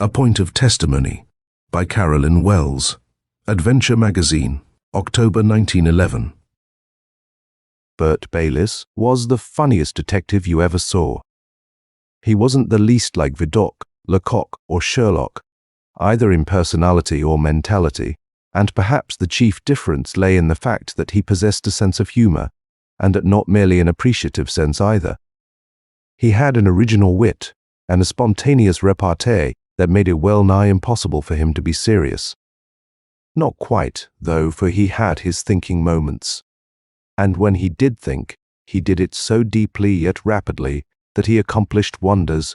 A Point of Testimony by Carolyn Wells. Adventure Magazine, October 1911. Bert Bayliss was the funniest detective you ever saw. He wasn't the least like Vidocq, Lecoq, or Sherlock, either in personality or mentality, and perhaps the chief difference lay in the fact that he possessed a sense of humor, and not merely an appreciative sense either. He had an original wit and a spontaneous repartee that made it well-nigh impossible for him to be serious. Not quite, though, for he had his thinking moments. And when he did think, he did it so deeply yet rapidly that he accomplished wonders.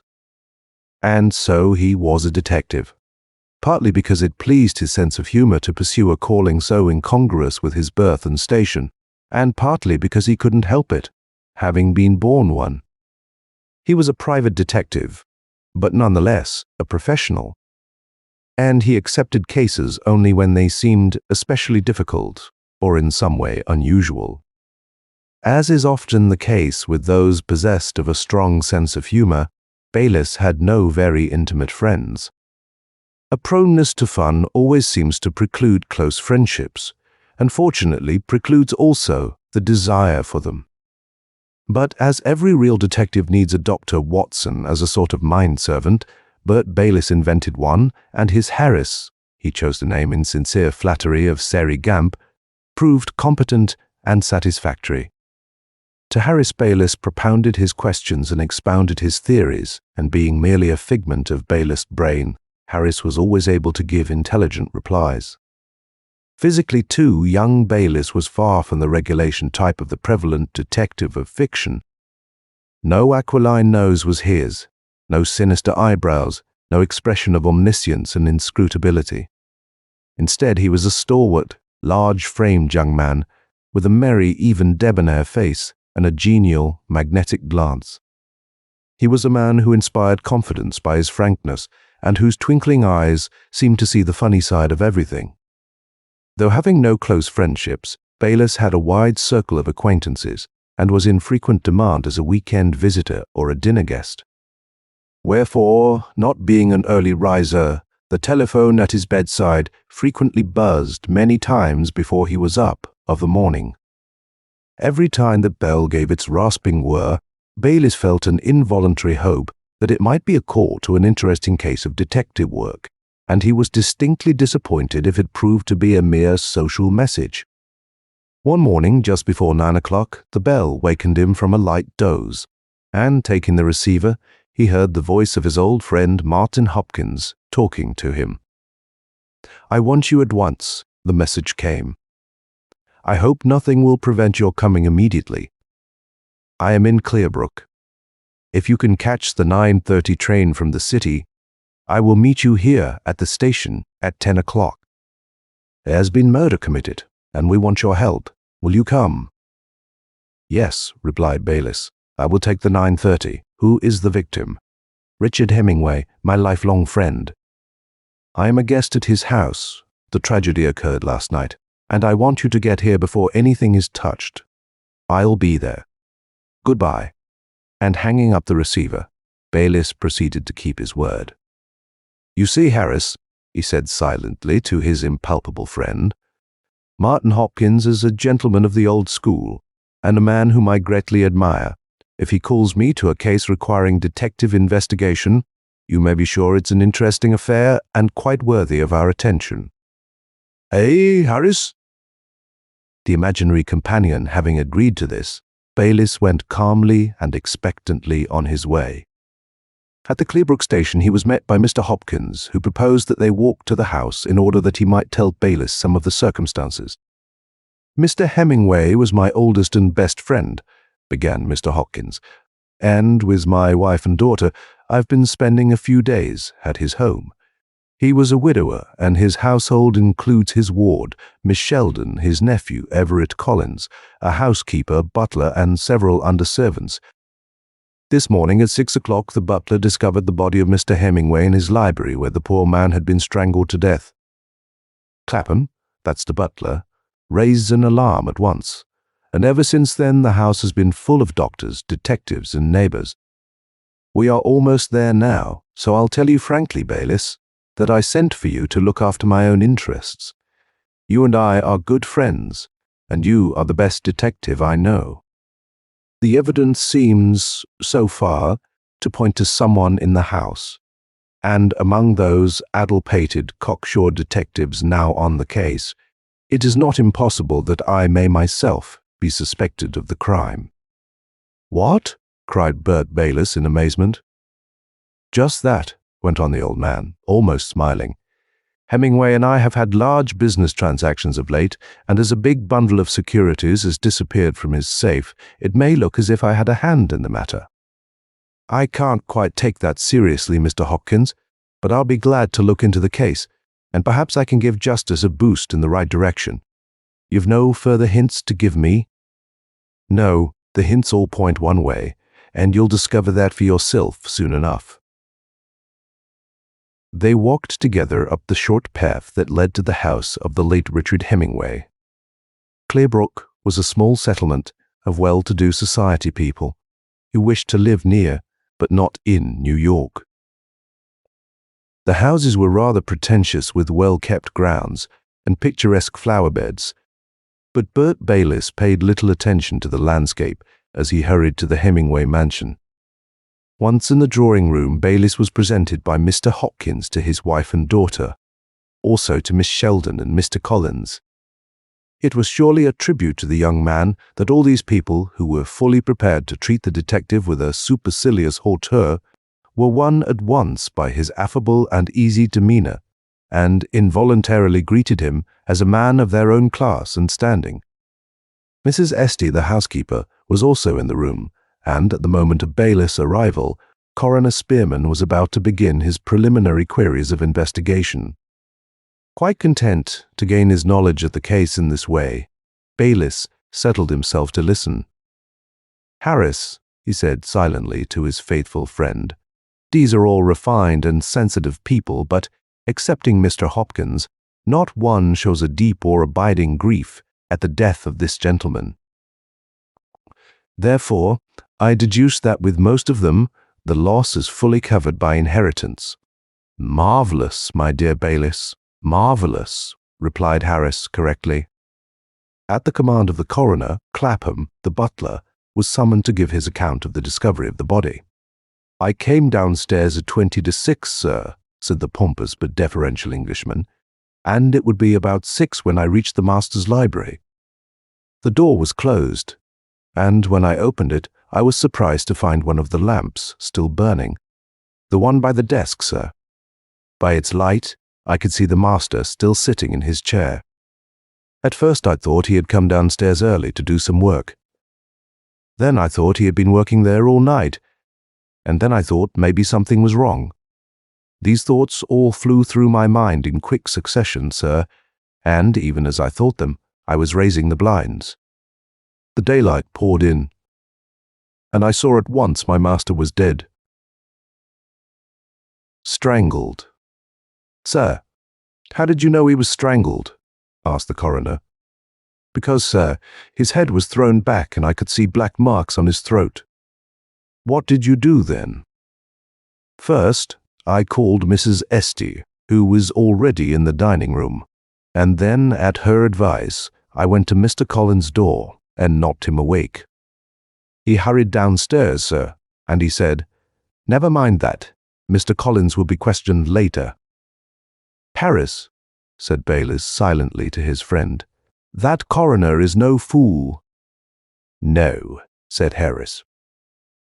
And so he was a detective, partly because it pleased his sense of humor to pursue a calling so incongruous with his birth and station, and partly because he couldn't help it, having been born one. He was a private detective, but nonetheless a professional, and he accepted cases only when they seemed especially difficult or in some way unusual. As is often the case with those possessed of a strong sense of humor, Bayliss had no very intimate friends. A proneness to fun always seems to preclude close friendships, and fortunately precludes also the desire for them. But as every real detective needs a Dr. Watson as a sort of mind servant, Bert Bayliss invented one, and his Harris, he chose the name in sincere flattery of Sari Gamp, proved competent and satisfactory. To Harris, Bayliss propounded his questions and expounded his theories, and being merely a figment of Bayliss' brain, Harris was always able to give intelligent replies. Physically, too, young Bayliss was far from the regulation type of the prevalent detective of fiction. No aquiline nose was his, no sinister eyebrows, no expression of omniscience and inscrutability. Instead, he was a stalwart, large-framed young man with a merry, even debonair face and a genial, magnetic glance. He was a man who inspired confidence by his frankness and whose twinkling eyes seemed to see the funny side of everything. Though having no close friendships, Bayliss had a wide circle of acquaintances and was in frequent demand as a weekend visitor or a dinner guest. Wherefore, not being an early riser, the telephone at his bedside frequently buzzed many times before he was up of the morning. Every time the bell gave its rasping whir, Bayliss felt an involuntary hope that it might be a call to an interesting case of detective work, and he was distinctly disappointed if it proved to be a mere social message. One morning, just before 9 o'clock, the bell wakened him from a light doze, and taking the receiver, he heard the voice of his old friend Martin Hopkins talking to him. "I want you at once," the message came. "I hope nothing will prevent your coming immediately. I am in Clearbrook. If you can catch the 9:30 train from the city, I will meet you here at the station at 10 o'clock. There has been murder committed, and we want your help. Will you come?" "Yes," replied Bayliss. "I will take the 9:30. Who is the victim?" "Richard Hemingway, my lifelong friend. I am a guest at his house. The tragedy occurred last night, and I want you to get here before anything is touched. I'll be there. Goodbye." And hanging up the receiver, Bayliss proceeded to keep his word. "You see, Harris," he said silently to his impalpable friend, "Martin Hopkins is a gentleman of the old school, and a man whom I greatly admire. If he calls me to a case requiring detective investigation, you may be sure it's an interesting affair and quite worthy of our attention." "Eh, Harris?" The imaginary companion having agreed to this, Bayliss went calmly and expectantly on his way. At the Clearbrook station, he was met by Mr. Hopkins, who proposed that they walk to the house in order that he might tell Bayliss some of the circumstances. "Mr. Hemingway was my oldest and best friend," began Mr. Hopkins, "and with my wife and daughter, I've been spending a few days at his home. He was a widower, and his household includes his ward, Miss Sheldon, his nephew, Everett Collins, a housekeeper, butler, and several under-servants. This morning at 6 o'clock, the butler discovered the body of Mr. Hemingway in his library, where the poor man had been strangled to death. Clapham, that's the butler, raised an alarm at once, and ever since then the house has been full of doctors, detectives, and neighbors. We are almost there now, So I'll tell you frankly, Bayliss, that I sent for you to look after my own interests. You and I are good friends, and you are the best detective I know. The evidence seems, so far, to point to someone in the house, and among those addle-pated, cocksure detectives now on the case, it is not impossible that I may myself be suspected of the crime." "What?" cried Bert Bayliss in amazement. "Just that," went on the old man, almost smiling. "Hemingway and I have had large business transactions of late, and as a big bundle of securities has disappeared from his safe, it may look as if I had a hand in the matter. I can't quite take that seriously, Mr. Hopkins, but I'll be glad to look into the case, and perhaps I can give justice a boost in the right direction. You've no further hints to give me?" "No, the hints all point one way, and you'll discover that for yourself soon enough." They walked together up the short path that led to the house of the late Richard Hemingway. Clearbrook was a small settlement of well-to-do society people who wished to live near, but not in, New York. The houses were rather pretentious with well-kept grounds and picturesque flower beds, but Bert Bayliss paid little attention to the landscape as he hurried to the Hemingway mansion. Once in the drawing room, Bayliss was presented by Mr. Hopkins to his wife and daughter, also to Miss Sheldon and Mr. Collins. It was surely a tribute to the young man that all these people, who were fully prepared to treat the detective with a supercilious hauteur, were won at once by his affable and easy demeanor, and involuntarily greeted him as a man of their own class and standing. Mrs. Esty, the housekeeper, was also in the room, and at the moment of Bayliss' arrival, Coroner Spearman was about to begin his preliminary queries of investigation. Quite content to gain his knowledge of the case in this way, Bayliss settled himself to listen. "Harris," he said silently to his faithful friend, "these are all refined and sensitive people, but, excepting Mr. Hopkins, not one shows a deep or abiding grief at the death of this gentleman. Therefore, I deduce that with most of them, the loss is fully covered by inheritance." "Marvelous, my dear Bayliss, marvelous," replied Harris correctly. At the command of the coroner, Clapham, the butler, was summoned to give his account of the discovery of the body. "I came downstairs at 20 to 6, sir," said the pompous but deferential Englishman, "and it would be about 6 when I reached the master's library. The door was closed, and when I opened it, I was surprised to find one of the lamps still burning. The one by the desk, sir. By its light, I could see the master still sitting in his chair. At first I thought he had come downstairs early to do some work. Then I thought he had been working there all night, and then I thought maybe something was wrong. These thoughts all flew through my mind in quick succession, sir, and even as I thought them, I was raising the blinds. The daylight poured in, and I saw at once my master was dead. Strangled." "Sir, how did you know he was strangled?" asked the coroner. "Because, sir, his head was thrown back and I could see black marks on his throat." "What did you do then?" "First, I called Mrs. Esty, who was already in the dining room, and then, at her advice, I went to Mr. Collins' door and knocked him awake. He hurried downstairs, sir, and he said, 'Never mind that. Mr. Collins will be questioned later.'" "Harris," said Bayliss silently to his friend, "that coroner is no fool." "No," said Harris.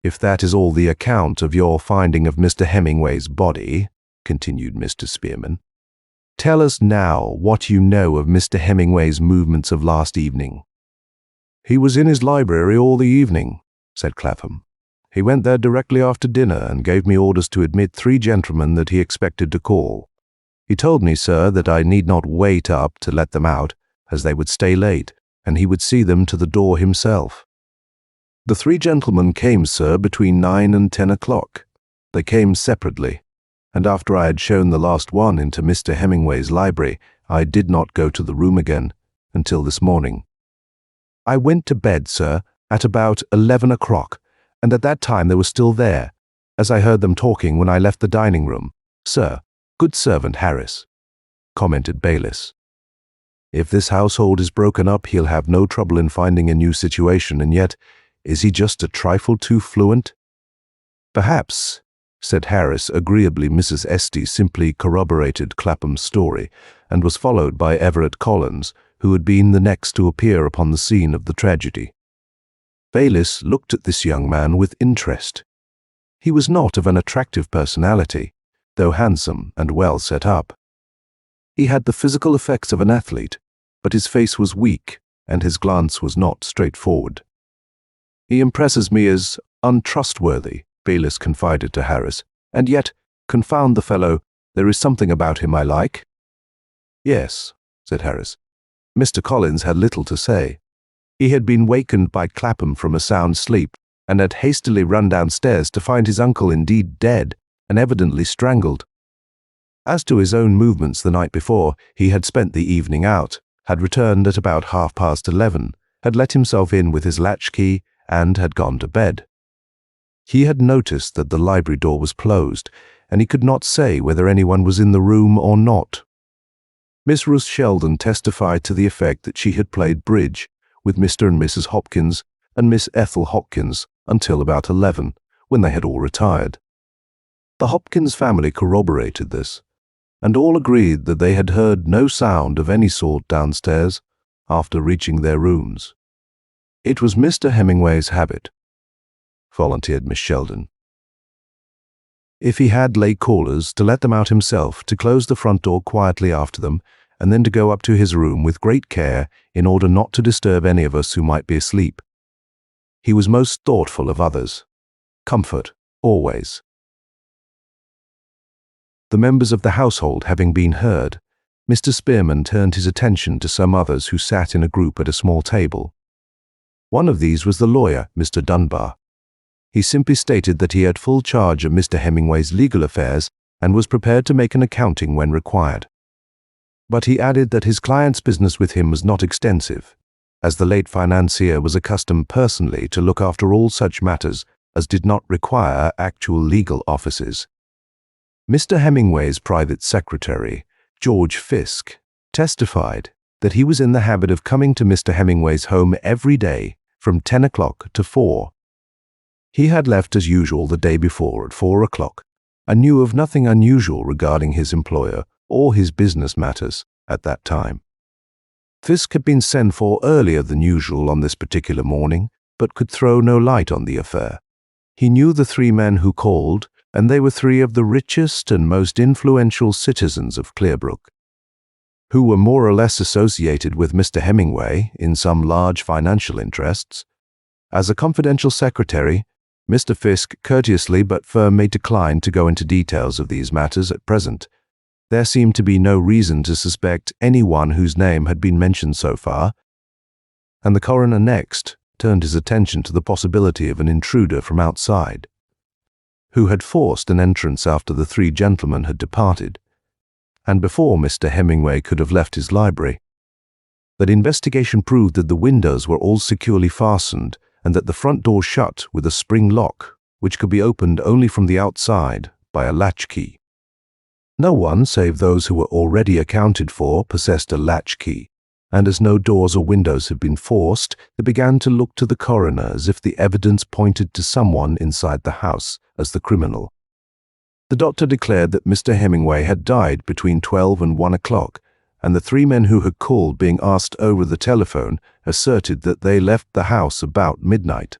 "If that is all the account of your finding of Mr. Hemingway's body," continued Mr. Spearman, "tell us now what you know of Mr. Hemingway's movements of last evening." "He was in his library all the evening," said Clapham. "He went there directly after dinner and gave me orders to admit 3 gentlemen that he expected to call. He told me, sir, that I need not wait up to let them out, as they would stay late, and he would see them to the door himself. The 3 gentlemen came, sir, between 9 and 10 o'clock. They came separately, and after I had shown the last one into Mr. Hemingway's library, I did not go to the room again until this morning. I went to bed, sir, at about 11 o'clock, and at that time they were still there, as I heard them talking when I left the dining room. Sir, good servant Harris," commented Bayliss. "If this household is broken up, he'll have no trouble in finding a new situation, and yet, is he just a trifle too fluent?" "Perhaps," said Harris agreeably. Mrs. Esty simply corroborated Clapham's story, and was followed by Everett Collins, who had been the next to appear upon the scene of the tragedy. Bayliss looked at this young man with interest. He was not of an attractive personality, though handsome and well set up. He had the physical effects of an athlete, but his face was weak, and his glance was not straightforward. "He impresses me as untrustworthy," Bayliss confided to Harris, "and yet, confound the fellow, there is something about him I like." "Yes," said Harris. Mr. Collins had little to say. He had been wakened by Clapham from a sound sleep, and had hastily run downstairs to find his uncle indeed dead and evidently strangled. As to his own movements the night before, he had spent the evening out, had returned at about 11:30, had let himself in with his latchkey, and had gone to bed. He had noticed that the library door was closed, and he could not say whether anyone was in the room or not. Miss Ruth Sheldon testified to the effect that she had played bridge with Mr. and Mrs. Hopkins and Miss Ethel Hopkins until about 11, when they had all retired. The Hopkins family corroborated this, and all agreed that they had heard no sound of any sort downstairs after reaching their rooms. "It was Mr. Hemingway's habit," volunteered Miss Sheldon, "if he had late callers, to let them out himself, to close the front door quietly after them, and then to go up to his room with great care in order not to disturb any of us who might be asleep. He was most thoughtful of others. Comfort, always." The members of the household having been heard, Mr. Spearman turned his attention to some others who sat in a group at a small table. One of these was the lawyer, Mr. Dunbar. He simply stated that he had full charge of Mr. Hemingway's legal affairs and was prepared to make an accounting when required. But he added that his client's business with him was not extensive, as the late financier was accustomed personally to look after all such matters as did not require actual legal offices. Mr. Hemingway's private secretary, George Fisk, testified that he was in the habit of coming to Mr. Hemingway's home every day from 10 o'clock to 4. He had left as usual the day before at 4 o'clock, and knew of nothing unusual regarding his employer or his business matters at that time. Fisk had been sent for earlier than usual on this particular morning, but could throw no light on the affair. He knew the three men who called, and they were three of the richest and most influential citizens of Clearbrook, who were more or less associated with Mr. Hemingway in some large financial interests. As a confidential secretary, Mr. Fisk courteously but firmly declined to go into details of these matters at present. There seemed to be no reason to suspect anyone whose name had been mentioned so far, and the coroner next turned his attention to the possibility of an intruder from outside, who had forced an entrance after the three gentlemen had departed, and before Mr. Hemingway could have left his library. That investigation proved that the windows were all securely fastened, and that the front door shut with a spring lock, which could be opened only from the outside by a latchkey. No one, save those who were already accounted for, possessed a latchkey, and as no doors or windows had been forced, they began to look to the coroner as if the evidence pointed to someone inside the house as the criminal. The doctor declared that Mr. Hemingway had died between 12 and 1 o'clock, and the three men who had called, being asked over the telephone, asserted that they left the house about midnight.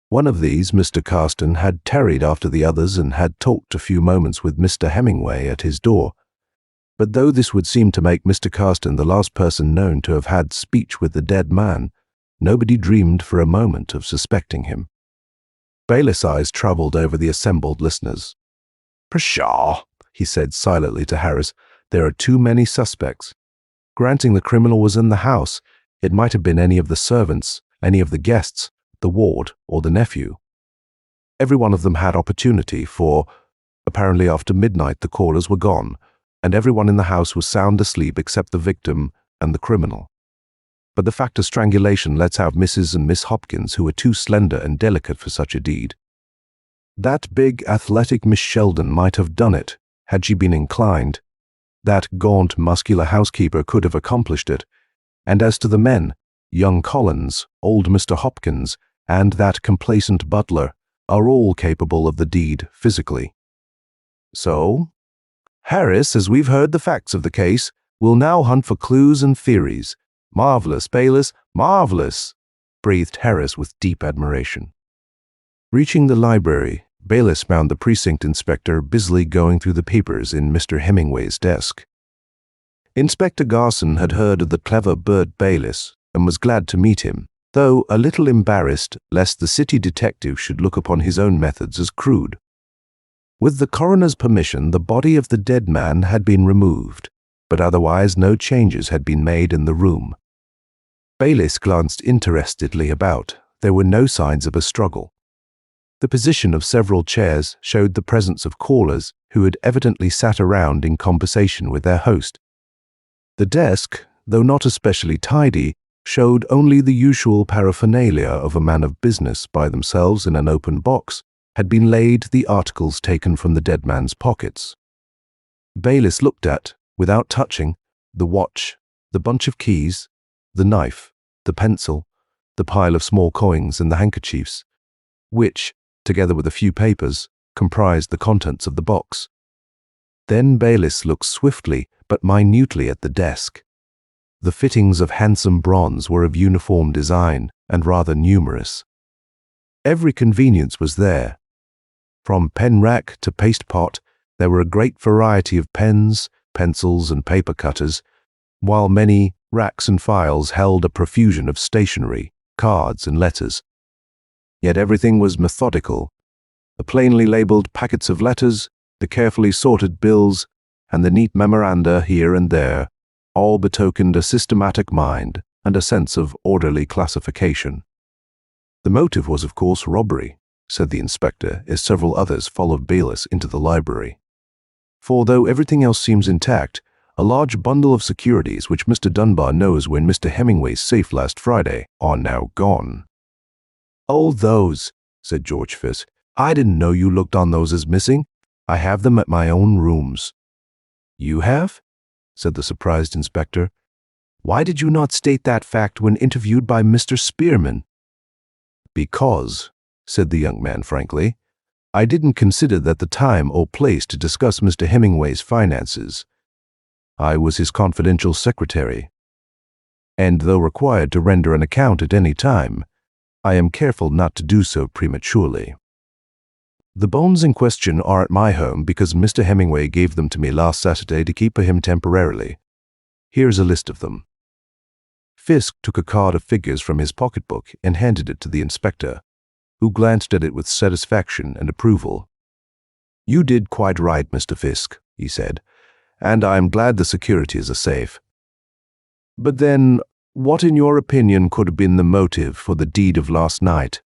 One of these, Mr. Carston, had tarried after the others and had talked a few moments with Mr. Hemingway at his door. But though this would seem to make Mr. Carston the last person known to have had speech with the dead man, nobody dreamed for a moment of suspecting him. Bayliss' eyes travelled over the assembled listeners. "Pshaw," he said silently to Harris, "there are too many suspects. Granting the criminal was in the house, it might have been any of the servants, any of the guests, the ward, or the nephew. Every one of them had opportunity, for apparently after midnight the callers were gone, and everyone in the house was sound asleep except the victim and the criminal. But the fact of strangulation lets out Mrs. and Miss Hopkins, who were too slender and delicate for such a deed. That big, athletic Miss Sheldon might have done it, had she been inclined. That gaunt, muscular housekeeper could have accomplished it. And as to the men, young Collins, old Mr. Hopkins, and that complacent butler are all capable of the deed physically. So, Harris, as we've heard the facts of the case, will now hunt for clues and theories. Marvelous, Bayliss, marvelous, breathed Harris with deep admiration. Reaching the library, Bayliss found the precinct inspector busily going through the papers in Mr. Hemingway's desk. Inspector Garson had heard of the clever Bert Bayliss and was glad to meet him, though a little embarrassed lest the city detective should look upon his own methods as crude. With the coroner's permission, the body of the dead man had been removed, but otherwise no changes had been made in the room. Bayliss glanced interestedly about. There were no signs of a struggle. The position of several chairs showed the presence of callers who had evidently sat around in conversation with their host. The desk, though not especially tidy, showed only the usual paraphernalia of a man of business. By themselves in an open box had been laid the articles taken from the dead man's pockets. Bayliss looked at, without touching, the watch, the bunch of keys, the knife, the pencil, the pile of small coins and the handkerchiefs, which, together with a few papers, comprised the contents of the box. Then Bayliss looked swiftly but minutely at the desk. The fittings of handsome bronze were of uniform design and rather numerous. Every convenience was there. From pen rack to paste pot, there were a great variety of pens, pencils, and paper cutters, while many racks and files held a profusion of stationery, cards, and letters. Yet everything was methodical. The plainly labeled packets of letters, the carefully sorted bills, and the neat memoranda here and there, all betokened a systematic mind and a sense of orderly classification. The motive was, of course, robbery, said the inspector, as several others followed Bayliss into the library. For though everything else seems intact, a large bundle of securities which Mr. Dunbar knows were in Mr. Hemingway's safe last Friday are now gone. "Oh, those," said George Fisk. "I didn't know you looked on those as missing. I have them at my own rooms." "You have?" said the surprised inspector. "Why did you not state that fact when interviewed by Mr. Spearman?" "Because," said the young man frankly, "I didn't consider that the time or place to discuss Mr. Hemingway's finances. I was his confidential secretary, and though required to render an account at any time, I am careful not to do so prematurely. The bones in question are at my home because Mr. Hemingway gave them to me last Saturday to keep for him temporarily. Here's a list of them." Fisk took a card of figures from his pocketbook and handed it to the inspector, who glanced at it with satisfaction and approval. "You did quite right, Mr. Fisk," he said, "and I am glad the securities are safe. But then, what in your opinion could have been the motive for the deed of last night?"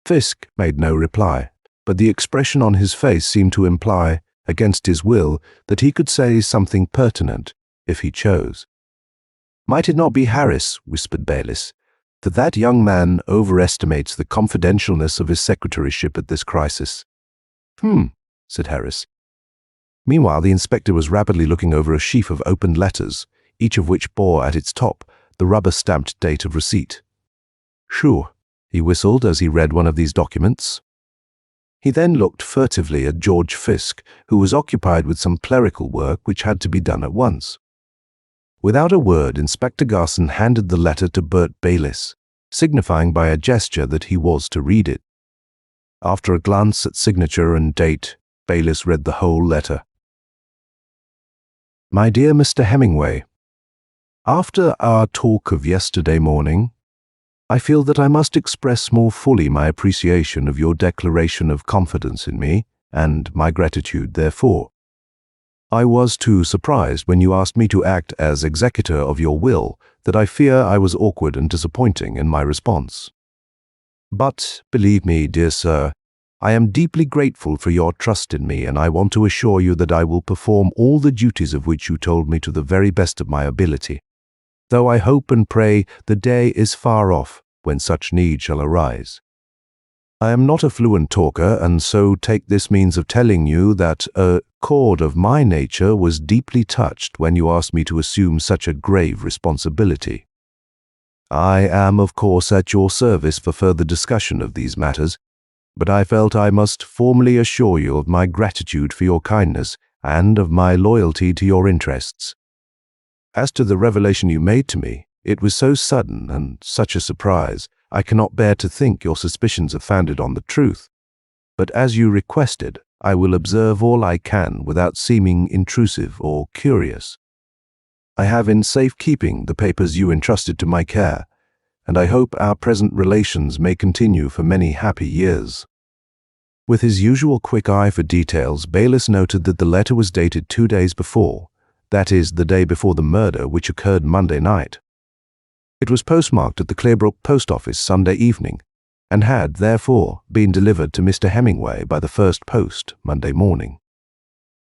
Fisk made no reply, but the expression on his face seemed to imply, against his will, that he could say something pertinent, if he chose. "Might it not be Harris," whispered Bayliss, "that young man overestimates the confidentialness of his secretaryship at this crisis?" Said Harris. Meanwhile, the inspector was rapidly looking over a sheaf of opened letters, each of which bore at its top the rubber-stamped date of receipt. "Sure," he whistled as he read one of these documents. He then looked furtively at George Fisk, who was occupied with some clerical work which had to be done at once. Without a word, Inspector Garson handed the letter to Bert Bayliss, signifying by a gesture that he was to read it. After a glance at signature and date, Bayliss read the whole letter. "My dear Mr. Hemingway, after our talk of yesterday morning, I feel that I must express more fully my appreciation of your declaration of confidence in me, and my gratitude therefor. I was too surprised when you asked me to act as executor of your will that I fear I was awkward and disappointing in my response. But, believe me, dear sir, I am deeply grateful for your trust in me, and I want to assure you that I will perform all the duties of which you told me to the very best of my ability, though I hope and pray the day is far off when such need shall arise. I am not a fluent talker, and so take this means of telling you that a chord of my nature was deeply touched when you asked me to assume such a grave responsibility. I am, of course, at your service for further discussion of these matters, but I felt I must formally assure you of my gratitude for your kindness and of my loyalty to your interests. As to the revelation you made to me, it was so sudden and such a surprise, I cannot bear to think your suspicions are founded on the truth. But as you requested, I will observe all I can without seeming intrusive or curious. I have in safe keeping the papers you entrusted to my care, and I hope our present relations may continue for many happy years. With his usual quick eye for details, Bayliss noted that the letter was dated 2 days before, that is, the day before the murder, which occurred Monday night. It was postmarked at the Clearbrook post office Sunday evening, and had, therefore, been delivered to Mr. Hemingway by the first post Monday morning.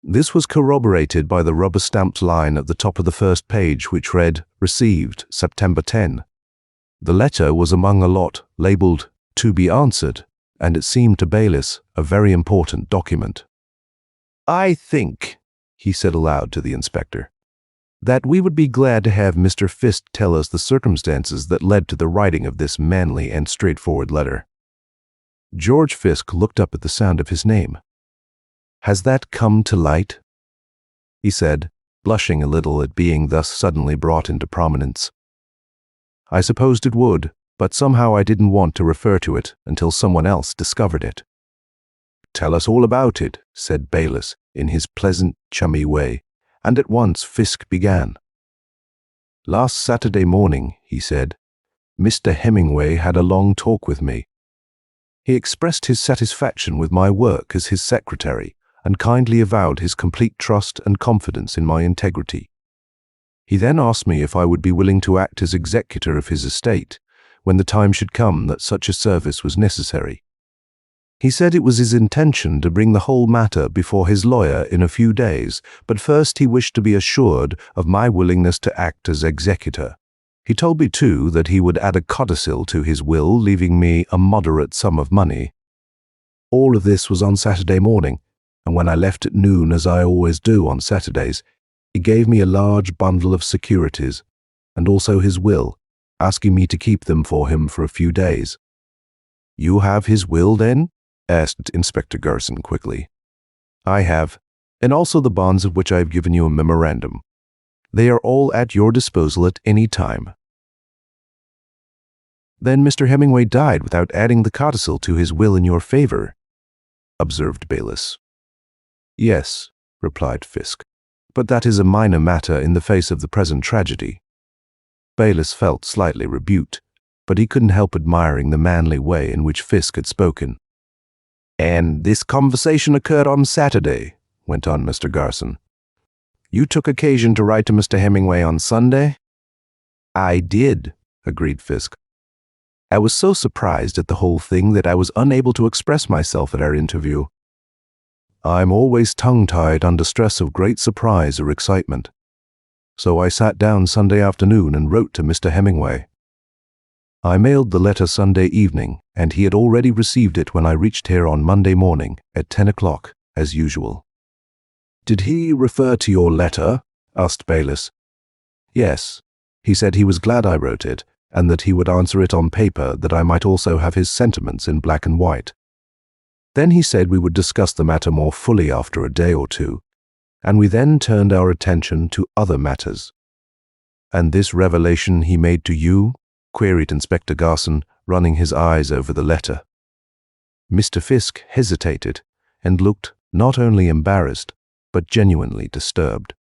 This was corroborated by the rubber-stamped line at the top of the first page, which read, "Received, September 10." The letter was among a lot labeled, "To be answered," and it seemed to Bayliss a very important document. "I think," he said aloud to the inspector, "that we would be glad to have Mr. Fisk tell us the circumstances that led to the writing of this manly and straightforward letter." George Fisk looked up at the sound of his name. "Has that come to light?" he said, blushing a little at being thus suddenly brought into prominence. "I supposed it would, but somehow I didn't want to refer to it until someone else discovered it." "Tell us all about it," said Bayliss in his pleasant, chummy way, and at once Fisk began. "Last Saturday morning," he said, "Mr. Hemingway had a long talk with me. He expressed his satisfaction with my work as his secretary and kindly avowed his complete trust and confidence in my integrity. He then asked me if I would be willing to act as executor of his estate when the time should come that such a service was necessary. He said it was his intention to bring the whole matter before his lawyer in a few days, but first he wished to be assured of my willingness to act as executor. He told me, too, that he would add a codicil to his will, leaving me a moderate sum of money. All of this was on Saturday morning, and when I left at noon, as I always do on Saturdays, he gave me a large bundle of securities, and also his will, asking me to keep them for him for a few days." "You have his will, then?" asked Inspector Garson quickly. "I have, and also the bonds of which I have given you a memorandum. They are all at your disposal at any time." "Then Mr. Hemingway died without adding the codicil to his will in your favor," observed Bayliss. "Yes," replied Fisk, "but that is a minor matter in the face of the present tragedy." Bayliss felt slightly rebuked, but he couldn't help admiring the manly way in which Fisk had spoken. "And this conversation occurred on Saturday," went on Mr. Garson. "You took occasion to write to Mr. Hemingway on Sunday?" "I did," agreed Fisk. "I was so surprised at the whole thing that I was unable to express myself at our interview. I'm always tongue-tied under stress of great surprise or excitement. So I sat down Sunday afternoon and wrote to Mr. Hemingway. I mailed the letter Sunday evening, and he had already received it when I reached here on Monday morning at 10 o'clock, as usual." "Did he refer to your letter?" asked Bayliss. "Yes. He said he was glad I wrote it, and that he would answer it on paper, that I might also have his sentiments in black and white. Then he said we would discuss the matter more fully after a day or two, and we then turned our attention to other matters." "And this revelation he made to you?" queried Inspector Garson, running his eyes over the letter. Mr. Fisk hesitated and looked not only embarrassed, but genuinely disturbed.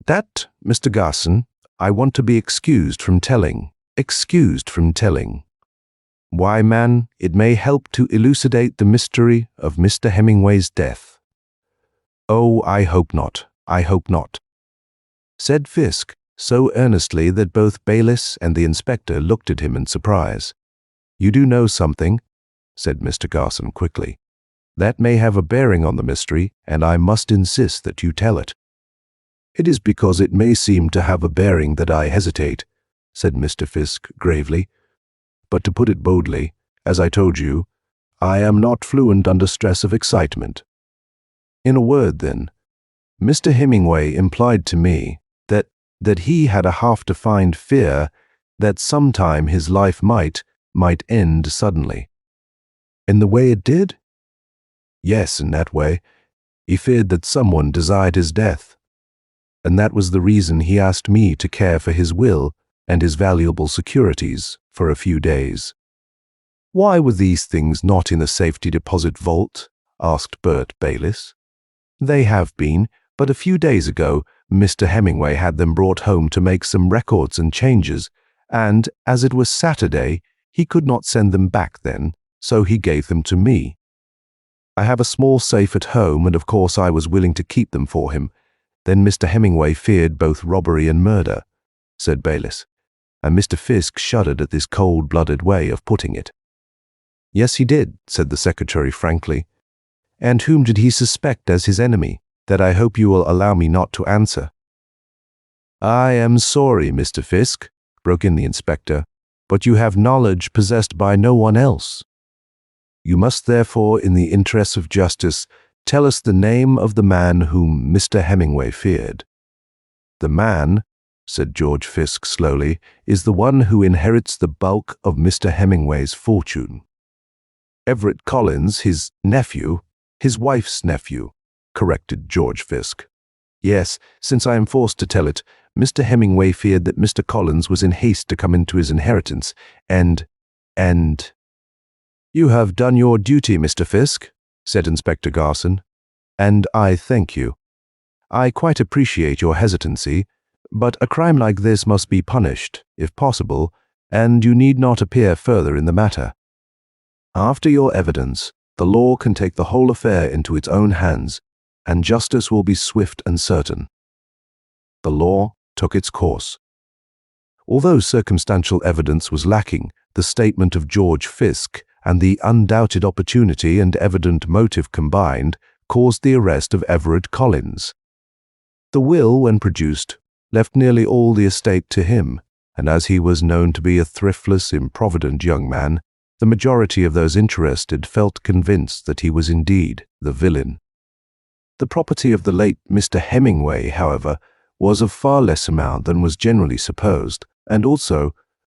"That, Mr. Garson, I want to be excused from telling. Excused from telling. Why, man, it may help to elucidate the mystery of Mr. Hemingway's death." "Oh, I hope not. I hope not," said Fisk, so earnestly that both Bayliss and the inspector looked at him in surprise. "You do know something," said Mr. Garson quickly. "That may have a bearing on the mystery, and I must insist that you tell it." "It is because it may seem to have a bearing that I hesitate," said Mr. Fisk gravely. "But to put it boldly, as I told you, I am not fluent under stress of excitement. In a word, then, Mr. Hemingway implied to me that he had a half-defined fear that sometime his life might end suddenly. In the way it did? Yes, in that way. He feared that someone desired his death. And that was the reason he asked me to care for his will and his valuable securities for a few days. Why were these things not in the safety deposit vault? Asked Bert Bayliss. They have been, but a few days ago, Mr. Hemingway had them brought home to make some records and changes, and as it was Saturday, he could not send them back then, so he gave them to me. I have a small safe at home, and of course I was willing to keep them for him. Then Mr. Hemingway feared both robbery and murder, said Bayliss, and Mr. Fisk shuddered at this cold-blooded way of putting it. Yes, he did, said the secretary frankly. And whom did he suspect as his enemy? That I hope you will allow me not to answer. I am sorry, Mr. Fisk, broke in the inspector, but you have knowledge possessed by no one else. You must therefore, in the interests of justice, tell us the name of the man whom Mr. Hemingway feared. The man, said George Fisk slowly, is the one who inherits the bulk of Mr. Hemingway's fortune. Everett Collins, his nephew, his wife's nephew, corrected George Fisk. Yes, since I am forced to tell it, Mr. Hemingway feared that Mr. Collins was in haste to come into his inheritance, and... You have done your duty, Mr. Fisk, said Inspector Garson, and I thank you. I quite appreciate your hesitancy, but a crime like this must be punished, if possible, and you need not appear further in the matter. After your evidence, the law can take the whole affair into its own hands, and justice will be swift and certain. The law took its course. Although circumstantial evidence was lacking, the statement of George Fisk and the undoubted opportunity and evident motive combined caused the arrest of Everett Collins. The will, when produced, left nearly all the estate to him, and as he was known to be a thriftless, improvident young man, the majority of those interested felt convinced that he was indeed the villain. The property of the late Mr. Hemingway, however, was of far less amount than was generally supposed, and also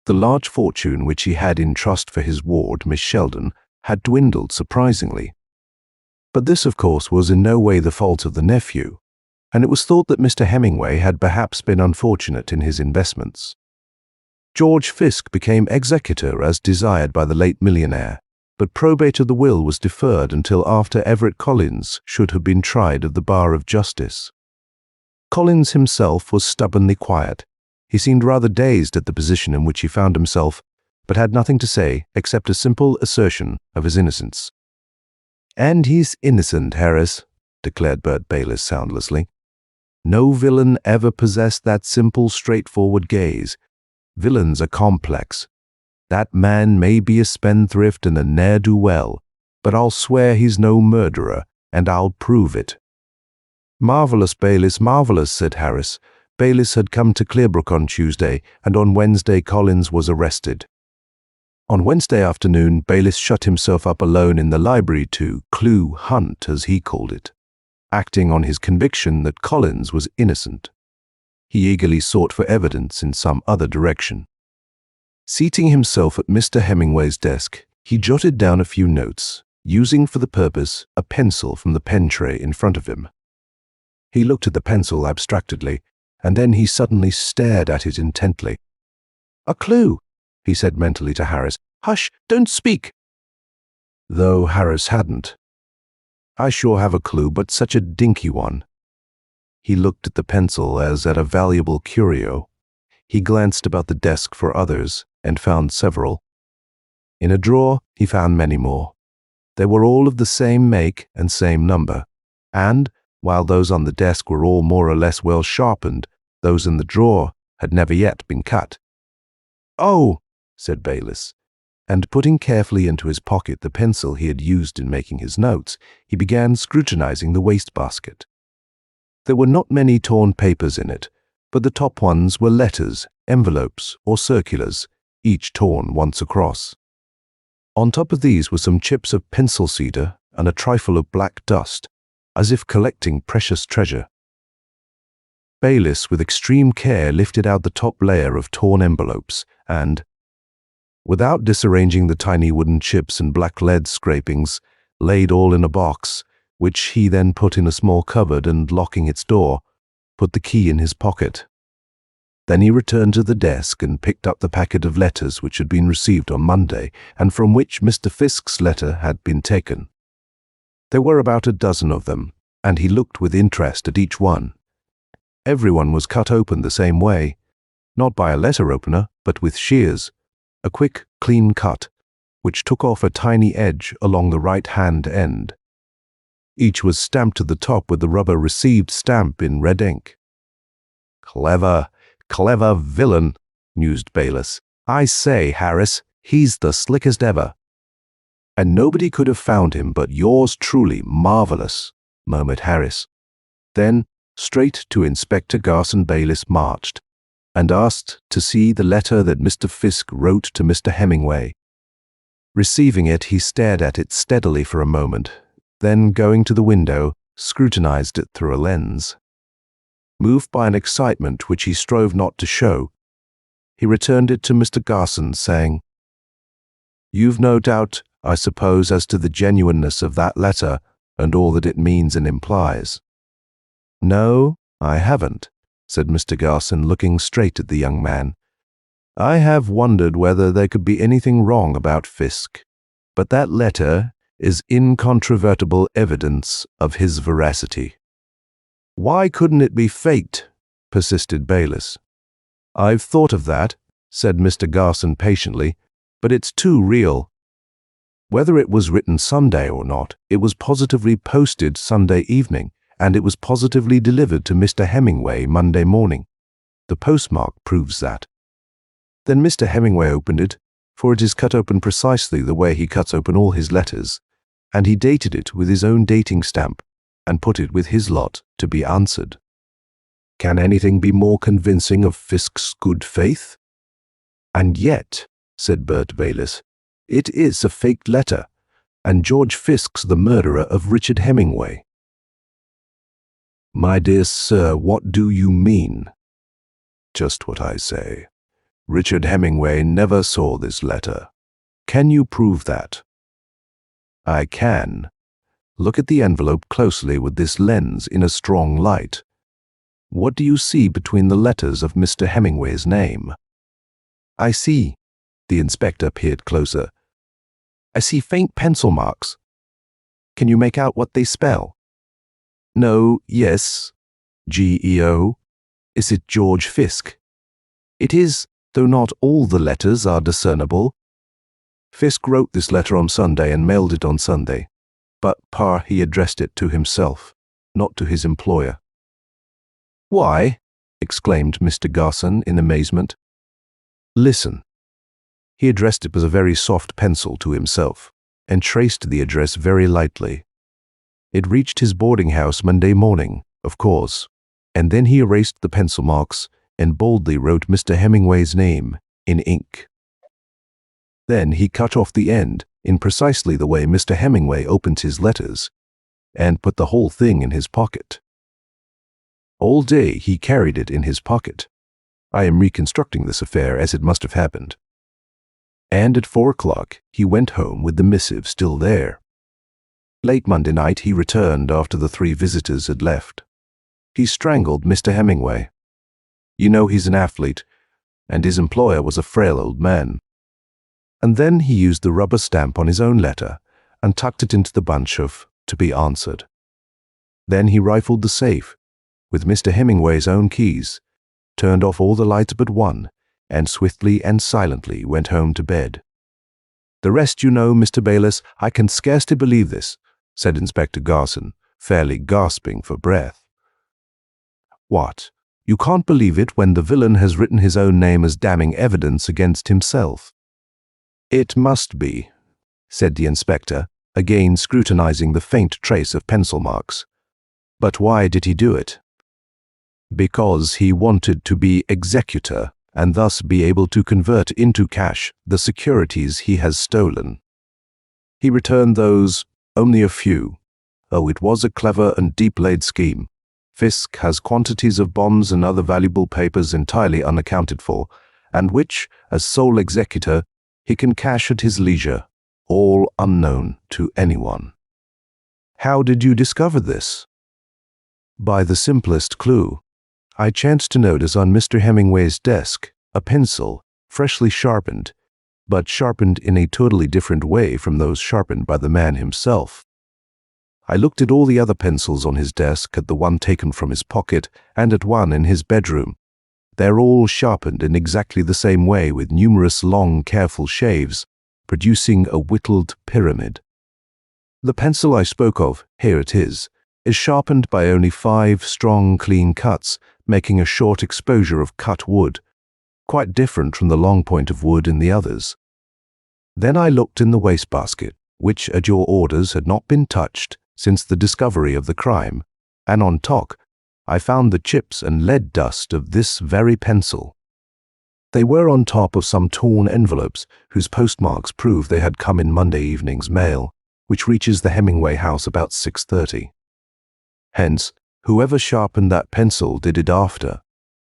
the large fortune which he had in trust for his ward, Miss Sheldon, had dwindled surprisingly. But this, of course, was in no way the fault of the nephew, and it was thought that Mr. Hemingway had perhaps been unfortunate in his investments. George Fisk became executor as desired by the late millionaire, but probate of the will was deferred until after Everett Collins should have been tried at the bar of justice. Collins himself was stubbornly quiet. He seemed rather dazed at the position in which he found himself, but had nothing to say except a simple assertion of his innocence. And he's innocent, Harris, declared Bert Bayliss soundlessly. No villain ever possessed that simple, straightforward gaze. Villains are complex. That man may be a spendthrift and a ne'er-do-well, but I'll swear he's no murderer, and I'll prove it. Marvelous, Bayliss, marvelous, said Harris. Bayliss had come to Clearbrook on Tuesday, and on Wednesday Collins was arrested. On Wednesday afternoon, Bayliss shut himself up alone in the library to clue hunt, as he called it, acting on his conviction that Collins was innocent. He eagerly sought for evidence in some other direction. Seating himself at Mr. Hemingway's desk, he jotted down a few notes, using for the purpose a pencil from the pen tray in front of him. He looked at the pencil abstractedly, and then he suddenly stared at it intently. "A clue," he said mentally to Harris. "Hush, don't speak." Though Harris hadn't. "I sure have a clue, but such a dinky one." He looked at the pencil as at a valuable curio. He glanced about the desk for others, and found several. In a drawer, he found many more. They were all of the same make and same number, and, while those on the desk were all more or less well sharpened, those in the drawer had never yet been cut. "Oh," said Bayliss, and putting carefully into his pocket the pencil he had used in making his notes, he began scrutinizing the wastebasket. There were not many torn papers in it, but the top ones were letters, envelopes, or circulars, each torn once across. On top of these were some chips of pencil cedar and a trifle of black dust, as if collecting precious treasure. Bayliss, with extreme care, lifted out the top layer of torn envelopes and, without disarranging the tiny wooden chips and black lead scrapings, laid all in a box, which he then put in a small cupboard and, locking its door, put the key in his pocket. Then he returned to the desk and picked up the packet of letters which had been received on Monday and from which Mr. Fisk's letter had been taken. There were about a dozen of them, and he looked with interest at each one. Everyone was cut open the same way, not by a letter opener, but with shears, a quick, clean cut, which took off a tiny edge along the right-hand end. Each was stamped to the top with the rubber received stamp in red ink. "Clever, clever villain," mused Bayliss. "I say, Harris, he's the slickest ever." "And nobody could have found him but yours truly, marvelous," murmured Harris. Then, straight to Inspector Garson, Bayliss marched, and asked to see the letter that Mr. Fisk wrote to Mr. Hemingway. Receiving it, he stared at it steadily for a moment, then, going to the window, scrutinized it through a lens. Moved by an excitement which he strove not to show, he returned it to Mr. Garson, saying, "You've no doubt, I suppose, as to the genuineness of that letter and all that it means and implies." "No, I haven't," said Mr. Garson, looking straight at the young man. "I have wondered whether there could be anything wrong about Fisk, but that letter is incontrovertible evidence of his veracity." "Why couldn't it be faked?" persisted Bayliss. "I've thought of that," said Mr. Garson patiently, "but it's too real. Whether it was written Sunday or not, it was positively posted Sunday evening, and it was positively delivered to Mr. Hemingway Monday morning. The postmark proves that. Then Mr. Hemingway opened it, for it is cut open precisely the way he cuts open all his letters, and he dated it with his own dating stamp and put it with his lot to be answered. Can anything be more convincing of Fisk's good faith? And yet, said Bert Bayliss, it is a faked letter, and George Fisk's the murderer of Richard Hemingway. My dear sir, what do you mean? Just what I say. Richard Hemingway never saw this letter. Can you prove that? I can. Look at the envelope closely with this lens in a strong light. What do you see between the letters of Mr. Hemingway's name? I see. The inspector peered closer. I see faint pencil marks. Can you make out what they spell? No, yes. G-E-O. Is it George Fisk? It is, though not all the letters are discernible. Fisk wrote this letter on Sunday and mailed it on Sunday, but he addressed it to himself, not to his employer. Why? Exclaimed Mr. Garson in amazement. Listen. He addressed it with a very soft pencil to himself, and traced the address very lightly. It reached his boarding house Monday morning, of course, and then he erased the pencil marks and boldly wrote Mr. Hemingway's name in ink. Then he cut off the end in precisely the way Mr. Hemingway opened his letters, and put the whole thing in his pocket. All day he carried it in his pocket. I am reconstructing this affair as it must have happened. And at 4 o'clock he went home with the missive still there. Late Monday night he returned after the 3 visitors had left. He strangled Mr. Hemingway. You know he's an athlete, and his employer was a frail old man. And then he used the rubber stamp on his own letter and tucked it into the bunch of to be answered. Then he rifled the safe with Mr. Hemingway's own keys, turned off all the lights but one, and swiftly and silently went home to bed. The rest you know, Mr. Bayliss. I can scarcely believe this, said Inspector Garson, fairly gasping for breath. What? You can't believe it when the villain has written his own name as damning evidence against himself? It must be, said the inspector, again scrutinizing the faint trace of pencil marks. But why did he do it? Because he wanted to be executor and thus be able to convert into cash the securities he has stolen. He returned those, only a few. Oh, it was a clever and deep-laid scheme. Fisk has quantities of bonds and other valuable papers entirely unaccounted for, and which, as sole executor, he can cash at his leisure, all unknown to anyone. How did you discover this? By the simplest clue. I chanced to notice on Mr. Hemingway's desk a pencil, freshly sharpened, but sharpened in a totally different way from those sharpened by the man himself. I looked at all the other pencils on his desk, at the one taken from his pocket, and at one in his bedroom. They're all sharpened in exactly the same way, with numerous long, careful shaves, producing a whittled pyramid. The pencil I spoke of, here it is sharpened by only 5 strong, clean cuts, making a short exposure of cut wood, quite different from the long point of wood in the others. Then I looked in the wastebasket, which at your orders had not been touched since the discovery of the crime, and on top I found the chips and lead dust of this very pencil. They were on top of some torn envelopes whose postmarks prove they had come in Monday evening's mail, which reaches the Hemingway house about 6:30. Hence, whoever sharpened that pencil did it after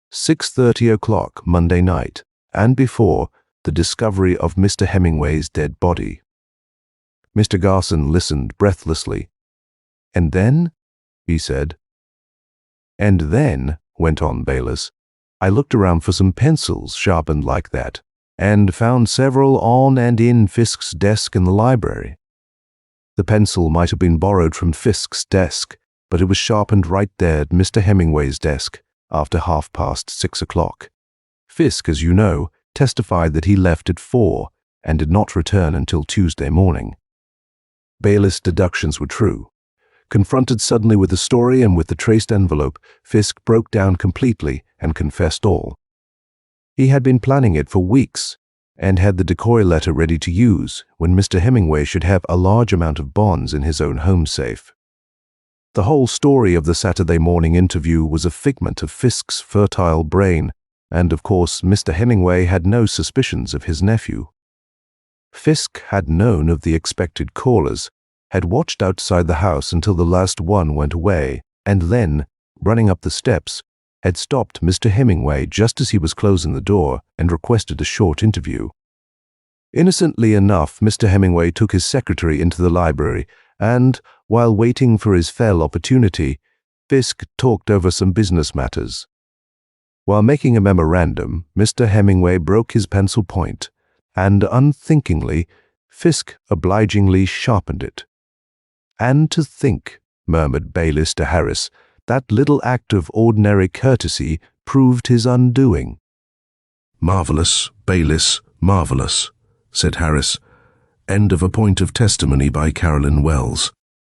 6:30 o'clock Monday night, and before the discovery of Mr. Hemingway's dead body. Mr. Garson listened breathlessly. "And then?" he said. "And then," went on Bayliss, "I looked around for some pencils sharpened like that, and found several on and in Fisk's desk in the library. The pencil might have been borrowed from Fisk's desk, but it was sharpened right there at Mr. Hemingway's desk after 6:30 o'clock. Fisk, as you know, testified that he left at 4 and did not return until Tuesday morning." Bayliss' deductions were true. Confronted suddenly with the story and with the traced envelope, Fisk broke down completely and confessed all. He had been planning it for weeks and had the decoy letter ready to use when Mr. Hemingway should have a large amount of bonds in his own home safe. The whole story of the Saturday morning interview was a figment of Fisk's fertile brain, and of course Mr. Hemingway had no suspicions of his nephew. Fisk had known of the expected callers, had watched outside the house until the last one went away, and then, running up the steps, had stopped Mr. Hemingway just as he was closing the door and requested a short interview. Innocently enough, Mr. Hemingway took his secretary into the library, and, while waiting for his fell opportunity, Fisk talked over some business matters. While making a memorandum, Mr. Hemingway broke his pencil point, and unthinkingly, Fisk obligingly sharpened it. "And to think," murmured Bayliss to Harris, "that little act of ordinary courtesy proved his undoing." "Marvelous, Bayliss, marvelous," said Harris. End of a point of testimony by Carolyn Wells.